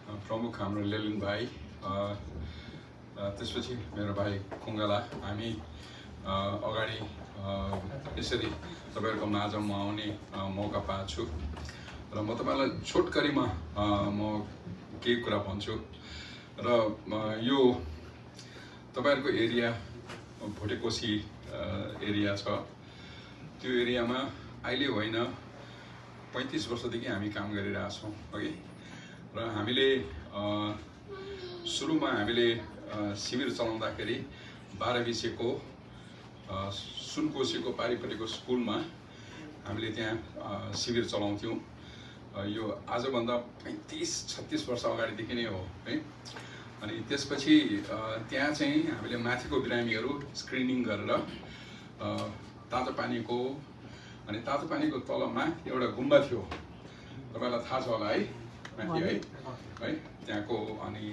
प्रमुख हाम्रो लेलिन भाइ, त्यसपछि मेरो भाइ खुङ्गाला, हामी अगाडि यसरी तपाईहरुको माझमा आउने मौका पाएको छु र म तपाईलाई छोटकरीमा म केही कुरा भन्छु र यो तपाईहरुको एरिया भोटेकोशी एरिया छ। त्यो एरियामा अहिले होइन 35 वर्षदेखि हामी काम गरिरहेका छौं अघि र हामीले सुरुमा हामीले शिविर चलाउँदाखेरि 12 विषयको सुनकोशीको पारिपट्टिको स्कुलमा हामीले त्यहाँ शिविर चलाउँथ्यौं। यो आजभन्दा 35-36 वर्ष अगाडिदेखि नै हो है। अनि त्यसपछि त्यहाँ चाहिँ हामीले माथिको बिरामीहरू स्क्रिनिङ गरेर तातो पानीको अनि तातो पानीको तलमा एउटा गुम्बा थियो, तपाईलाई थाहा छ होला है, माथि है है त्यहाँको अनि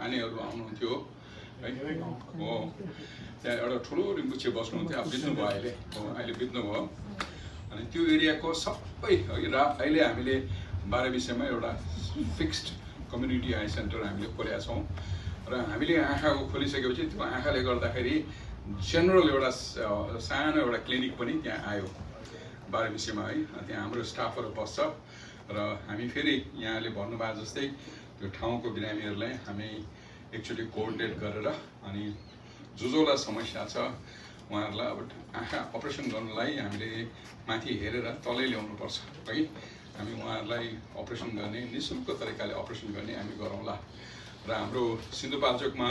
आनेहरू आउनुहुन्थ्यो है। हो त्यहाँ एउटा ठुलो रिम्पुछे बस्नुहुन्थ्यो, अब बित्नु भयो अहिले बित्नु भयो। अनि त्यो एरियाको सबै अहिले हामीले 12 विषयमा एउटा फिक्स्ड कम्युनिटी आई सेन्टर हामीले खोलेका छौं र हामीले आँखाको खोलिसकेपछि त्यो आँखाले गर्दाखेरि जेनरल एउटा सानो एउटा क्लिनिक पनि त्यहाँ आयो 12 विषयमा है। त्यहाँ हाम्रो स्टाफहरु बस्छ र हामी फेरि यहाँले भन्नुभएको जस्तै त्यो ठाउँको बिरामीहरूलाई हामी एकचोटि कोअर्डिनेट गरेर अनि जोलाई समस्या छ उहाँहरूलाई अब आँखा अपरेसन गर्नलाई हामीले माथि हेरेर तलै ल्याउनु पर्छ है। हामी उहाँहरूलाई अपरेसन गर्ने निशुल्क तरिकाले अपरेसन गर्ने हामी गरौँला र हाम्रो सिन्धुपाल्चोकमा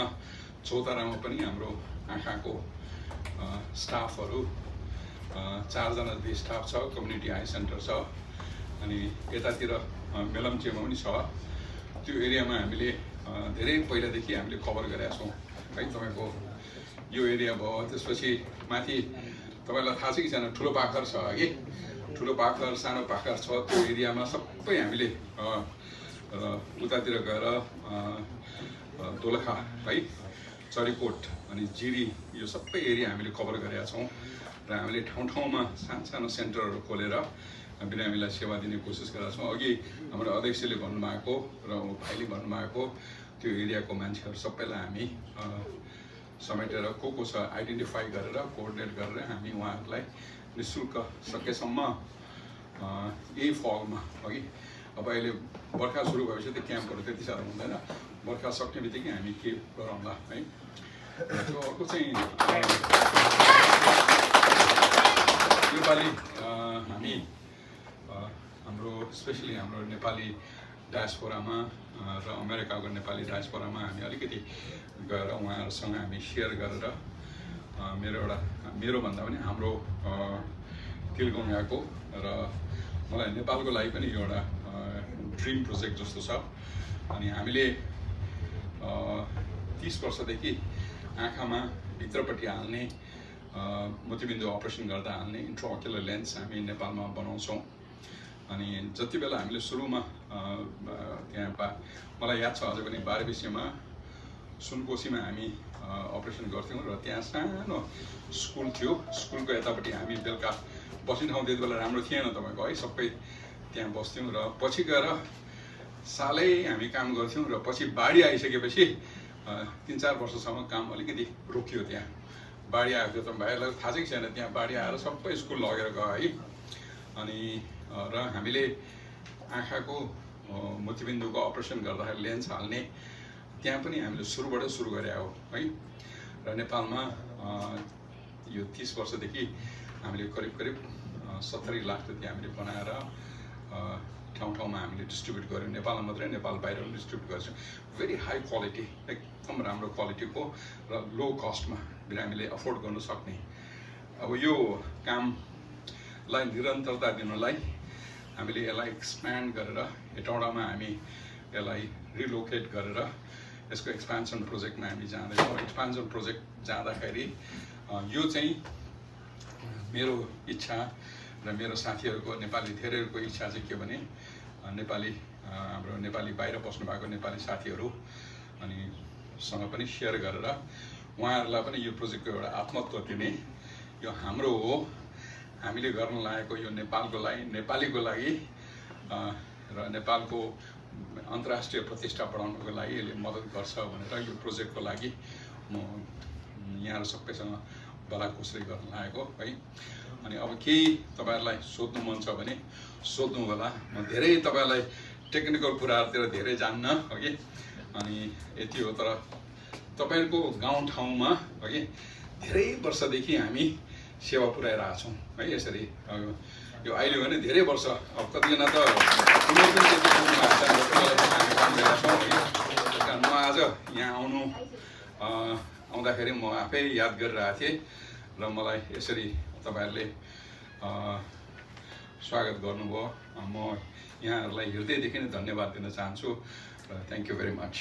चौतारामा पनि हाम्रो आँखाको स्टाफहरु 4 जना जति स्टाफ छ, कम्युनिटी आई सेन्टर छ। अनि यतातिर मेलम्चीमा पनि छ। त्यो एरियामा हामीले धेरै पहिलादेखि हामीले कभर गरेका छौं है। तपाईको यो एरिया भयो, त्यसपछि माथि तपाईलाई थाहा छ कि छैन ठुलो पाखर छ है। ठुलो पाखर सानो पाखर छ, त्यो एरियामा सबै हामीले उतातिर गएर दोलखा है, चरीकोट अनि जिरी यो सबै एरिया हामीले कभर गरेका छौं र हामीले ठाउँ-ठाउँमा सानो सेन्टरहरु खोलेर बिरामीलाई सेवा दिने कोसिस गरेका छौं। अघि हाम्रो अध्यक्षले भन्नुभएको र भाइले भन्नुभएको त्यो एरियाको मान्छेहरु सबैलाई हामी समेटेर को छ आइडेन्टिफाई गरेर कोअर्डिनेट गरेर हामी उहाँहरूलाई निशुल्क सकेसम्म यही फलमा अघि अब अहिले बर्खा सुरु भएपछि त क्याम्पहरु त्यति साह्रो हुँदैन, बर्खा सक्ने बित्तिकै हामी के गरौँला है। त्यो अर्को चाहिँ नेपाली हामी हाम्रो स्पेशली हाम्रो नेपाली डायस्पोरामा र अमेरिकाको नेपाली डायस्पोरामा हामी अलिकति गएर उहाँहरुसँग हामी शेयर गरेर मेरो भन्दा पनि हाम्रो तिलगंगाको र मलाई नेपालको लागि पनि एउटा ड्रिम प्रोजेक्ट जस्तो छ। अनि हामीले 30 वर्षदेखि आँखामा भित्रपट्टि हाल्ने मोतीबिन्दु अपरेसन गर्दा हाल्ने इन्ट्राओक्युलर लेन्स हामी नेपालमा बनाउँछौं। अनि जति बेला हामीले सुरुमा त्यहाँ मलाई याद छ अझै पनि 12 विषयमा सुनकोशीमा हामी अपरेसन गर्थ्यौं र त्यहाँ सानो स्कुल थियो। स्कुलको यतापट्टि हामी बेलुका बस्ने ठाउँ त्यति बेला राम्रो थिएन तपाईको है, सबै त्यहाँ बस्थ्यौं र पछि गएर सालै हामी काम गर्थ्यौं र पछि बाढी आइसकेपछि 3-4 वर्षसम्म काम अलिकति रोकियो। त्यहाँ बाढी आएको थियो, त भाइहरुलाई थाहा छ कि छैन, त्यहाँ बाढी आएर सबै स्कुल लगेर गयो है। अनि र हामीले आँखाको मोतीबिन्दुको अपरेसन गर्दाखेरि लेन्स हाल्ने त्यहाँ पनि हामीले सुरुबाटै सुरु गरे हो है। र नेपालमा यो 30 वर्षदेखि हामीले करिब 70 लाख जति हामीले बनाएर ठाउँ-ठाउँमा हामीले डिस्ट्रिब्युट गर्यौं। नेपालमा मात्रै नेपाल बाहिर पनि डिस्ट्रिब्युट गर्छौं। भेरी हाई क्वालिटी, एकदम राम्रो क्वालिटीको र लो कस्टमा बिरामीले अफोर्ड गर्न सक्ने। अब यो कामलाई निरन्तरता दिनलाई हामीले यसलाई एक्सप्यान्ड गरेर हेटौडामा हामी यसलाई रिलोकेट गरेर यसको एक्सपेन्सन प्रोजेक्टमा हामी जाँदैछौँ। एक्सपेन्सन प्रोजेक्ट जाँदाखेरि यो चाहिँ मेरो इच्छा र मेरो साथीहरुको नेपाली धेरैहरुको इच्छा चाहिँ के भने नेपाली हाम्रो नेपाली बाहिर बस्नु भएको नेपाली साथीहरु अनि सँग पनि शेयर गरेर उहाँहरुलाई पनि यो प्रोजेक्टको एउटा आत्मत्व दिने, यो हाम्रो हो, हामीले गर्न लागेको यो नेपालको लागि, नेपालीको लागि र नेपालको अन्तर्राष्ट्रिय प्रतिष्ठा बढाउनको लागि यसले मद्दत गर्छ भनेर यो प्रोजेक्टको लागि म यहाँहरू सबैसँग बलाकुसरी गर्न लागेको है। अनि अब केही तपाईहरुलाई सोध्नु मन छ भने सोध्नु होला। म धेरै तपाईहरुलाई टेक्निकल कुराहरुतिर धेरै जान्न हगि। अनि यति हो, तर तपाईहरुको गाउँ ठाउँमा हगि धेरै वर्षदेखि हामी सेवा पुर्याइरहेका छौं है। यसरी यो अहिले भने धेरै वर्ष, अब कतिजना त उमेर पनि त्यति पुग्नु भएको छ। म आज यहाँ आउँदाखेरि म आफै याद गरिरहेको थिएँ र मलाई यसरी तपाईहरुले स्वागत गर्नुभयो। म यहाँहरूलाई हृदयदेखि नै धन्यवाद दिन चाहन्छु र थ्यांक यू भेरी मच।